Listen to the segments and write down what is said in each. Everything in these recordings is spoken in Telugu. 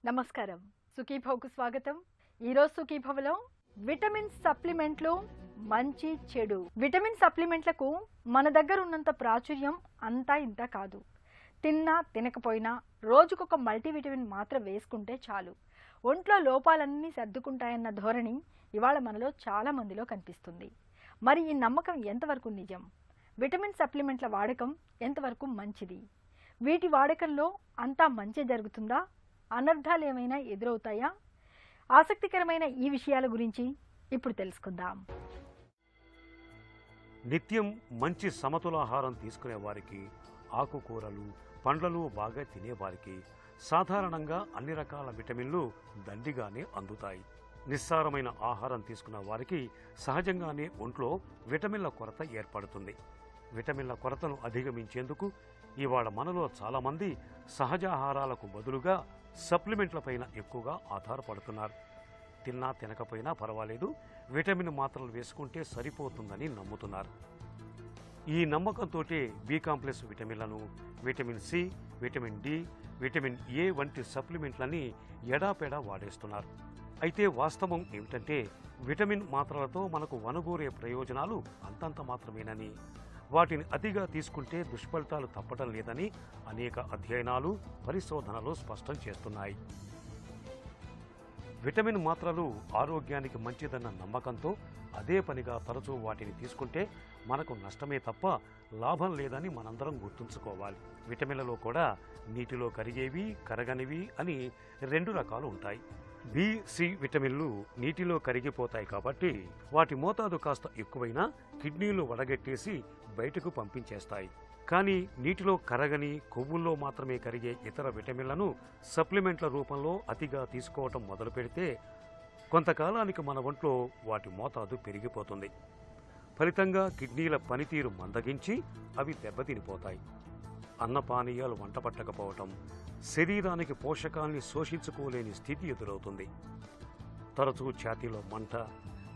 నమస్కారం. సుఖీభవకు స్వాగతం. ఈరోజు సుఖీభవలో విటమిన్ సప్లిమెంట్లు మంచి చెడు. విటమిన్ సప్లిమెంట్లకు మన దగ్గర ఉన్నంత ప్రాచుర్యం అంతా ఇంత కాదు. తిన్నా తినకపోయినా రోజుకొక మల్టీవిటమిన్ మాత్ర వేసుకుంటే చాలు, ఒంట్లో లోపాలన్నీ సర్దుకుంటాయన్న ధోరణి ఇవాళ మనలో చాలా మందిలో కనిపిస్తుంది. మరి ఈ నమ్మకం ఎంతవరకు నిజం? విటమిన్ సప్లిమెంట్ల వాడకం ఎంతవరకు మంచిది? వీటి వాడకంలో అంతా మంచి జరుగుతుందా? అనర్థాలు ఏమైనా ఎదురవుతాయా? ఆసక్తికరమైన ఈ విషయాల గురించి ఇప్పుడు తెలుసుకుందాం. నిత్యం మంచి సమతులాహారం తీసుకునే వారికి, ఆకుకూరలు పండ్లను బాగా తినేవారికి సాధారణంగా అన్ని రకాల విటమిన్లు దండిగానే అందుతాయి. నిస్సారమైన ఆహారం తీసుకున్న వారికి సహజంగానే ఒంట్లో విటమిన్ల కొరత ఏర్పడుతుంది. విటమిన్ల కొరతను అధిగమించేందుకు ఇవాళ మనలో చాలామంది సహజాహారాలకు బదులుగా సప్లిమెంట్లపైన ఎక్కువగా ఆధారపడుతున్నారు. తిన్నా తినకపోయినా పర్వాలేదు, విటమిన్ మాత్రలు వేసుకుంటే సరిపోతుందని నమ్ముతున్నారు. ఈ నమ్మకంతో బి కాంప్లెక్స్ విటమిన్లను, vitamin C, vitamin D, vitamin A వంటి సప్లిమెంట్లని ఎడాపెడా వాడేస్తున్నారు. అయితే వాస్తవం ఏమిటంటే విటమిన్ మాత్రలతో మనకు వనగూరే ప్రయోజనాలు అంతంత మాత్రమేనని, వాటిని అతిగా తీసుకుంటే దుష్ఫలితాలు తప్పడం లేదని అనేక అధ్యయనాలు, పరిశోధనలు స్పష్టం చేస్తున్నాయి. విటమిన్ మాత్రలు ఆరోగ్యానికి మంచిదన్న నమ్మకంతో అదే పనిగా తరచూ వాటిని తీసుకుంటే మనకు నష్టమే తప్ప లాభం లేదని మనందరం గుర్తుంచుకోవాలి. విటమిన్లలో కూడా నీటిలో కరిగేవి, కరగనివి అని రెండు రకాలు ఉంటాయి. బి, సి విటమిన్లు నీటిలో కరిగిపోతాయి కాబట్టి వాటి మోతాదు కాస్త ఎక్కువైనా కిడ్నీలు వడగట్టేసి బయటకు పంపించేస్తాయి. కానీ నీటిలో కరగని, కొవ్వుల్లో మాత్రమే కరిగే ఇతర విటమిన్లను సప్లిమెంట్ల రూపంలో అతిగా తీసుకోవటం మొదలు పెడితే కొంతకాలానికి మన ఒంట్లో వాటి మోతాదు పెరిగిపోతుంది. ఫలితంగా కిడ్నీల పనితీరు మందగించి అవి దెబ్బతినిపోతాయి. అన్నపానీయాలు వంట పట్టకపోవటం, శరీరానికి పోషకాల్ని శోషించుకోలేని స్థితి ఎదురవుతుంది. తరచూ ఛాతీలో మంట,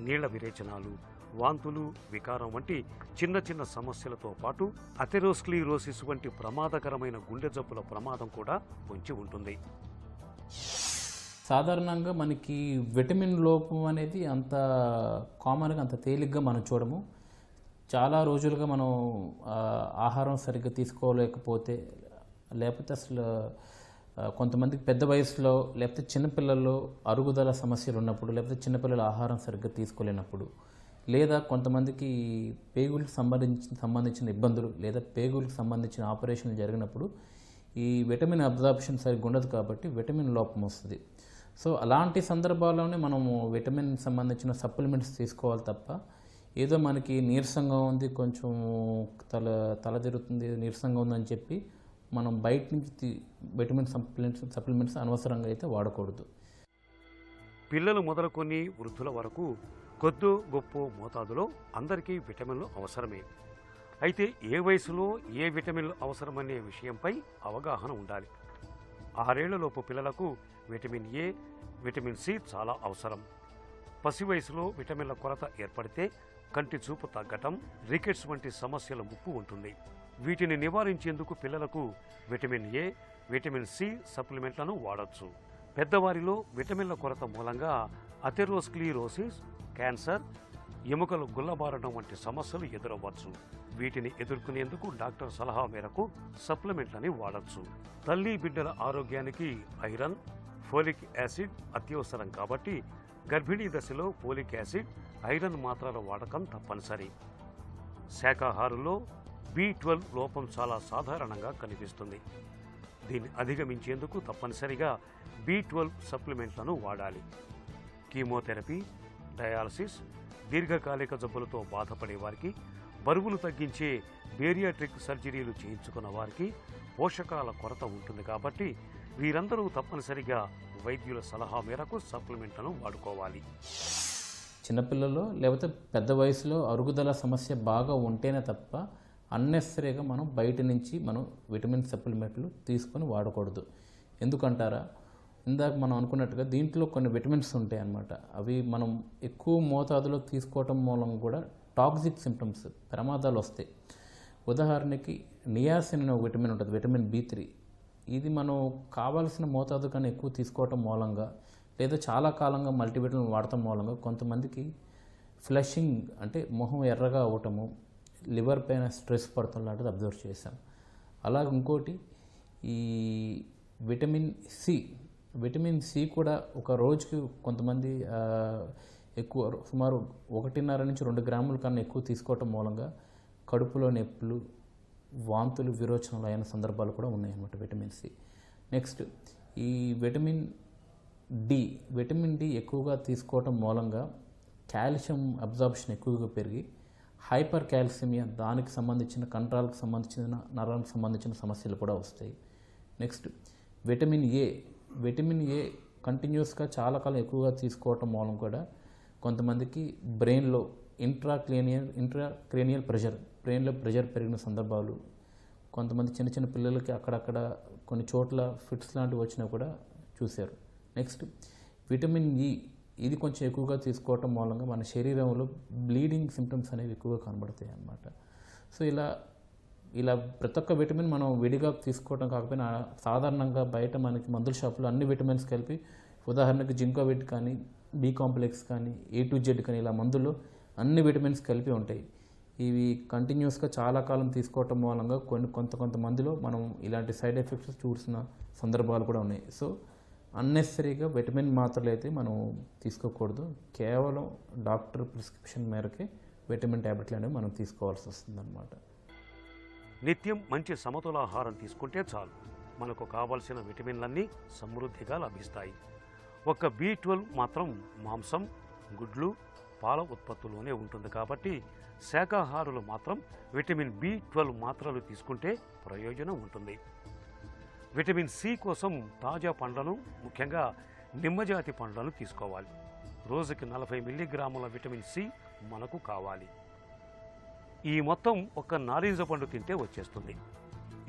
నీళ్ల విరేచనాలు, వాంతులు, వికారం వంటి చిన్న చిన్న సమస్యలతో పాటు అథెరోస్క్లీరోసిస్ వంటి ప్రమాదకరమైన గుండె జబ్బుల ప్రమాదం కూడా పొంచి ఉంటుంది. సాధారణంగా మనకి విటమిన్ లోపం అనేది అంత కామన్గా, అంత తేలిగ్గా మనం చూడము. చాలా రోజులుగా మనం ఆహారం సరిగ్గా తీసుకోలేకపోతే, లేకపోతే అసలు కొంతమందికి పెద్ద వయసులో, లేకపోతే చిన్నపిల్లల్లో అరుగుదల సమస్యలు ఉన్నప్పుడు, లేకపోతే చిన్నపిల్లల ఆహారం సరిగ్గా తీసుకోలేనప్పుడు, లేదా కొంతమందికి పేగులకు సంబంధించిన ఇబ్బందులు, లేదా పేగులకు సంబంధించిన ఆపరేషన్లు జరిగినప్పుడు ఈ విటమిన్ అబ్జార్ప్షన్ సరిగ్గా ఉండదు కాబట్టి విటమిన్ లోపం వస్తుంది. సో అలాంటి సందర్భాల్లోనే మనము విటమిన్ సంబంధించిన సప్లిమెంట్స్ తీసుకోవాలి తప్ప, ఏదో మనకి నీరసంగా ఉంది, కొంచెం తల తిరుగుతుంది, నీరసంగా ఉందని చెప్పి మనం బయట నుంచి విటమిన్ సప్లిమెంట్స్ అనవసరంగా అయితే వాడకూడదు. పిల్లలు మొదలుకొని వృద్ధుల వరకు కొద్దో గొప్ప మోతాదులో అందరికీ విటమిన్లు అవసరమే. అయితే ఏ వయసులో ఏ విటమిన్లు అవసరమనే విషయంపై అవగాహన ఉండాలి. 6 ఏళ్లలోపు పిల్లలకు విటమిన్ ఏ, విటమిన్ సి చాలా అవసరం. పసి వయసులో విటమిన్ల కొరత ఏర్పడితే కంటి చూపు తగ్గటం, రికెట్స్ వంటి సమస్యల ముప్పు ఉంటుంది. వీటిని నివారించేందుకు పిల్లలకు విటమిన్ ఏ, విటమిన్ సి సప్లిమెంట్లను వాడొచ్చు. పెద్దవారిలో విటమిన్ల కొరత మూలంగా అథెరోస్క్లీరోసిస్, క్యాన్సర్, ఎముకలు గుల్లబారడం వంటి సమస్యలు ఎదురవ్వచ్చు. వీటిని ఎదుర్కొనేందుకు డాక్టర్ సలహా మేరకు సప్లిమెంట్లని వాడచ్చు. తల్లి బిడ్డల ఆరోగ్యానికి ఐరన్, ఫోలిక్ యాసిడ్ అత్యవసరం కాబట్టి గర్భిణీ దశలో ఫోలిక్ యాసిడ్, ఐరన్ మాత్రల వాడకం తప్పనిసరి. శాకాహారుల్లో B12 లోపం చాలా సాధారణంగా కనిపిస్తుంది. దీన్ని అధిగమించేందుకు తప్పనిసరిగా B12 సప్లిమెంట్లను వాడాలి. కీమోథెరపీ, డయాలసిస్, దీర్ఘకాలిక జబ్బులతో బాధపడే వారికి, బరువులు తగ్గించే బేరియాట్రిక్ సర్జరీలు చేయించుకున్న వారికి పోషకాల కొరత ఉంటుంది కాబట్టి వీరందరూ తప్పనిసరిగా వైద్యుల సలహా మేరకు సప్లిమెంట్లను వాడుకోవాలి. చిన్నపిల్లల్లో లేకపోతే పెద్ద వయసులో అరుగుదల సమస్య బాగా ఉంటేనే తప్ప అన్నెసరీగా మనం బయట నుంచి విటమిన్ సప్లిమెంట్లు తీసుకొని వాడకూడదు. ఎందుకంటారా, ఇందాక మనం అనుకున్నట్టుగా దీంట్లో కొన్ని విటమిన్స్ ఉంటాయి అన్నమాట. అవి మనం ఎక్కువ మోతాదులో తీసుకోవటం మూలం కూడా టాక్సిక్ సిమ్టమ్స్, ప్రమాదాలు వస్తాయి. ఉదాహరణకి నియాసిన్ అనే ఒక విటమిన్ ఉంటుంది, విటమిన్ B3. ఇది మనం కావాల్సిన మోతాదు కన్నా ఎక్కువ తీసుకోవటం మూలంగా లేదా చాలా కాలంగా మల్టీవిటమిన్ వాడటం మూలంగా కొంతమందికి ఫ్లషింగ్ అంటే మొహం ఎర్రగా అవ్వటము, లివర్ పైన స్ట్రెస్ పడటం లాంటిది అబ్జర్వ్ చేశాం. అలాగే ఇంకోటి ఈ విటమిన్ సి కూడా ఒక రోజుకి కొంతమంది ఎక్కువ సుమారు 1.5 నుంచి 2 గ్రాముల కన్నా ఎక్కువ తీసుకోవటం మూలంగా కడుపులో నొప్పులు, వాంతులు, విరోచనలు అయిన సందర్భాలు కూడా ఉన్నాయన్నమాట విటమిన్ సి. నెక్స్ట్ ఈ విటమిన్ డి ఎక్కువగా తీసుకోవటం మూలంగా కాల్షియం అబ్జార్ప్షన్ ఎక్కువగా పెరిగి హైపర్ కాల్సిమియా, దానికి సంబంధించిన కంట్రాల్కి సంబంధించిన నరాలకు సంబంధించిన సమస్యలు కూడా వస్తాయి. నెక్స్ట్ విటమిన్ ఏ కంటిన్యూస్గా చాలా కాలం ఎక్కువగా తీసుకోవటం మూలం కూడా కొంతమందికి బ్రెయిన్లో ఇంట్రాక్రేనియల్ ప్రెషర్, బ్రెయిన్లో ప్రెషర్ పెరిగిన సందర్భాలు, కొంతమంది చిన్న చిన్న పిల్లలకి అక్కడక్కడ కొన్ని చోట్ల ఫిట్స్ లాంటివి వచ్చినా కూడా చూశారు. నెక్స్ట్ విటమిన్ ఇ, ఇది కొంచెం ఎక్కువగా తీసుకోవటం మూలంగా మన శరీరంలో బ్లీడింగ్ సిమ్టమ్స్ అనేవి ఎక్కువగా కనబడతాయి అన్నమాట. సో ఇలా ప్రతి ఒక్క విటమిన్ మనం విడిగా తీసుకోవడం కాకపోయినా సాధారణంగా బయట మనకి మందుల షాపులో అన్ని విటమిన్స్ కలిపి, ఉదాహరణకి జింకోవిట్ కానీ, బి కాంప్లెక్స్ కానీ, A to Z కానీ ఇలా మందులు అన్ని విటమిన్స్ కలిపి ఉంటాయి. ఇవి కంటిన్యూస్గా చాలా కాలం తీసుకోవటం మూలంగా కొంత మందిలో మనం ఇలాంటి సైడ్ ఎఫెక్ట్స్ చూసిన సందర్భాలు కూడా ఉన్నాయి. సో అన్నెసరీగా విటమిన్ మాత్రలు అయితే మనం తీసుకోకూడదు. కేవలం డాక్టర్ ప్రిస్క్రిప్షన్ మేరకే విటమిన్ ట్యాబ్లెట్లు అనేవి మనం తీసుకోవాల్సి వస్తుంది అన్నమాట. నిత్యం మంచి సమతుల ఆహారం తీసుకుంటే చాలు, మనకు కావలసిన విటమిన్లన్నీ సమృద్ధిగా లభిస్తాయి. ఒక్క B12 మాత్రం మాంసం, గుడ్లు, పాల ఉత్పత్తుల్లోనే ఉంటుంది కాబట్టి శాకాహారులు మాత్రం విటమిన్ B12 మాత్రలు తీసుకుంటే ప్రయోజనం ఉంటుంది. విటమిన్ సి కోసం తాజా పండ్లను, ముఖ్యంగా నిమ్మజాతి పండ్లను తీసుకోవాలి. రోజుకి 40 మిల్లీగ్రాముల విటమిన్ సి మనకు కావాలి. ఈ మొత్తం ఒక్క నారింజ పండు తింటే వచ్చేస్తుంది.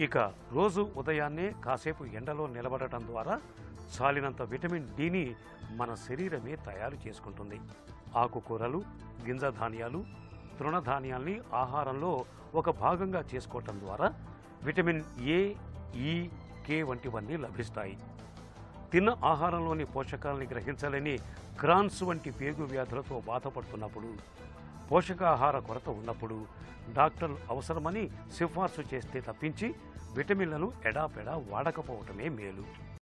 ఇక రోజు ఉదయాన్నే కాసేపు ఎండలో నిలబడటం ద్వారా చాలినంత విటమిన్ డిని మన శరీరమే తయారు చేసుకుంటుంది. ఆకుకూరలు, గింజ ధాన్యాలు, తృణధాన్యాల్ని ఆహారంలో ఒక భాగంగా చేసుకోవటం ద్వారా విటమిన్ ఏ, ఈ, కే వంటివన్నీ లభిస్తాయి. తిన్న ఆహారంలోని పోషకాలని గ్రహించలేని క్రాన్స్ వంటి పేగు వ్యాధులతో బాధపడుతున్నప్పుడు, పోషకాహార కొరత ఉన్నప్పుడు డాక్టర్లు అవసరమని సిఫార్సు చేస్తే తప్పించి విటమిన్లను ఎడాపెడా వాడకపోవటమే మేలు.